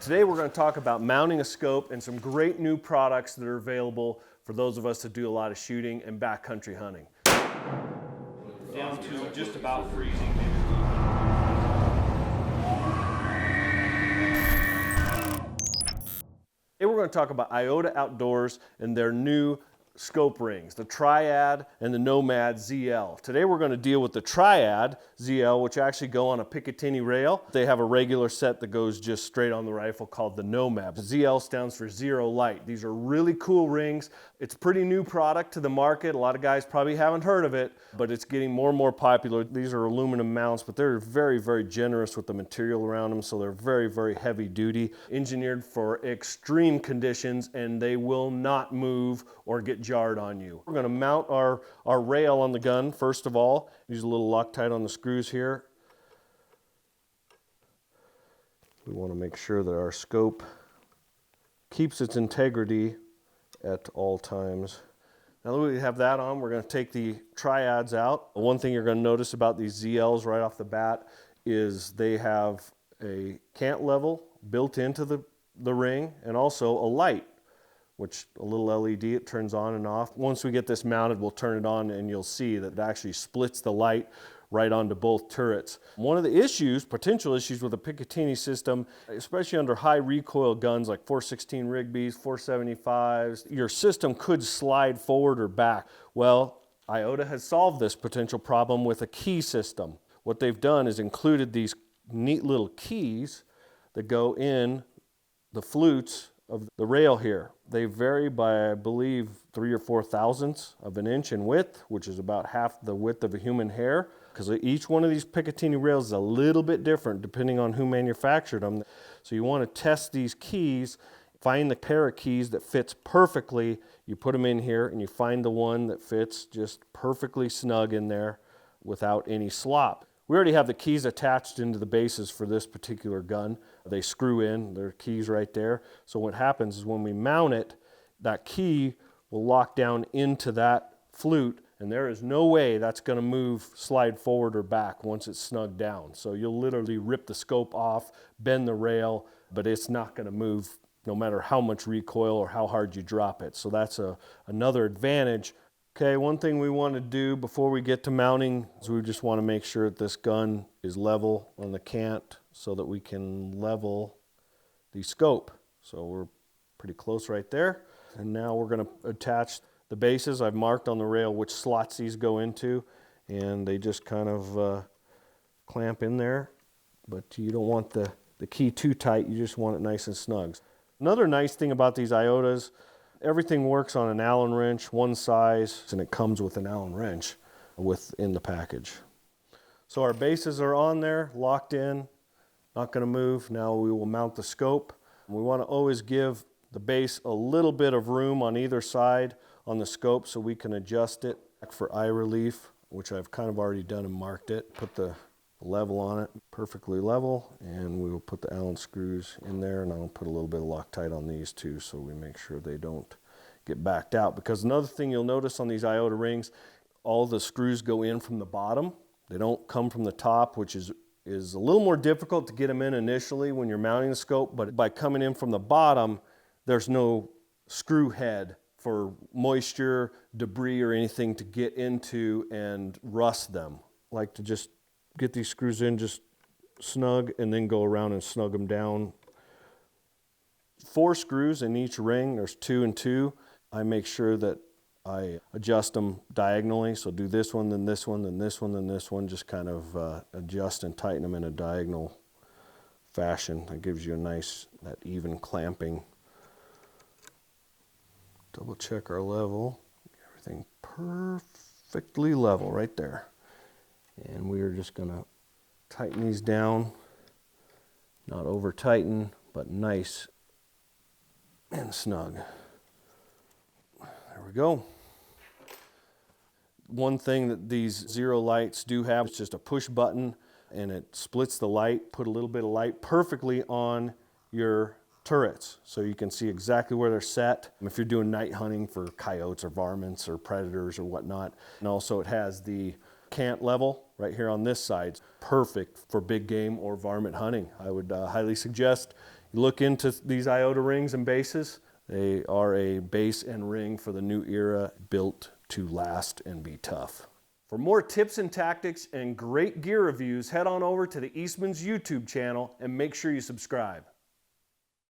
Today we're going to talk about mounting a scope and some great new products that are available for those of us that do a lot of shooting and backcountry hunting. Down to just about freezing. Today we're going to talk about Iota Outdoors and their new scope rings, the Triad and the Nomad ZL. Today we're going to deal with the Triad ZL, which actually go on a Picatinny rail. They have a regular set that goes just straight on the rifle called the Nomad. The ZL stands for Zerolight. These are really cool rings. It's a pretty new product to the market. A lot of guys probably haven't heard of it, but it's getting more and more popular. These are aluminum mounts, but they're very, very generous with the material around them, so they're very, very heavy duty, engineered for extreme conditions, and they will not move or get jarred on you. We're going to mount our rail on the gun first of all. Use a little Loctite on the screws here. We want to make sure that our scope keeps its integrity at all times. Now that we have that on, we're going to take the Triads out. One thing you're going to notice about these ZLs right off the bat is they have a cant level built into the ring and also a light, which a little LED, it turns on and off. Once we get this mounted, we'll turn it on and you'll see that it actually splits the light right onto both turrets. One of the issues, potential issues with a Picatinny system, especially under high recoil guns like 416 Rigbys, 475s, your system could slide forward or back. Well, Iota has solved this potential problem with a key system. What they've done is included these neat little keys that go in the flutes of the rail here. They vary by, I believe, 3 or 4 thousandths of an inch in width, which is about half the width of a human hair, because each one of these Picatinny rails is a little bit different depending on who manufactured them. So you want to test these keys, find the pair of keys that fits perfectly. You put them in here and you find the one that fits just perfectly snug in there without any slop. We already have the keys attached into the bases for this particular gun. They screw in, their keys right there. So what happens is when we mount it, that key will lock down into that flute, and there is no way that's going to move, slide forward or back once it's snugged down. So you'll literally rip the scope off, bend the rail, but it's not going to move no matter how much recoil or how hard you drop it. So that's another advantage. Okay, one thing we want to do before we get to mounting is we just want to make sure that this gun is level on the cant so that we can level the scope. So we're pretty close right there. And now we're going to attach the bases. I've marked on the rail which slots these go into, and they just kind of clamp in there. But you don't want the key too tight, you just want it nice and snug. Another nice thing about these Iotas, everything works on an Allen wrench, one size, and it comes with an Allen wrench within the package. So our bases are on there, locked in, not going to move. Now we will mount the scope. We want to always give the base a little bit of room on either side on the scope so we can adjust it for eye relief, which I've kind of already done and marked it. Put the level on it, perfectly level, and we will put the Allen screws in there, and I'll put a little bit of Loctite on these too so we make sure they don't get backed out. Because another thing you'll notice on these Iota rings, all the screws go in from the bottom. They don't come from the top, which is a little more difficult to get them in initially when you're mounting the scope, but by coming in from the bottom, there's no screw head for moisture, debris, or anything to get into and rust them. I like to just get these screws in just snug and then go around and snug them down. 4 screws in each ring, there's 2 and 2. I make sure that I adjust them diagonally, so do this one, then this one, then this one, then this one, just kind of adjust and tighten them in a diagonal fashion. That gives you a nice, that even clamping. Double check our level, everything perfectly level right there. And we are just going to tighten these down, not over tighten, but nice and snug. There we go. One thing that these Zerolights do have is just a push button, and it splits the light, put a little bit of light perfectly on your turrets, so you can see exactly where they're set if you're doing night hunting for coyotes or varmints or predators or whatnot. And also it has the cant level right here on this side. Perfect for big game or varmint hunting. I would highly suggest You look into these iota rings and bases, they are a base and ring for the new era, built to last and be tough. For more tips and tactics and great gear reviews, head on over to the Eastman's YouTube channel and make sure you subscribe.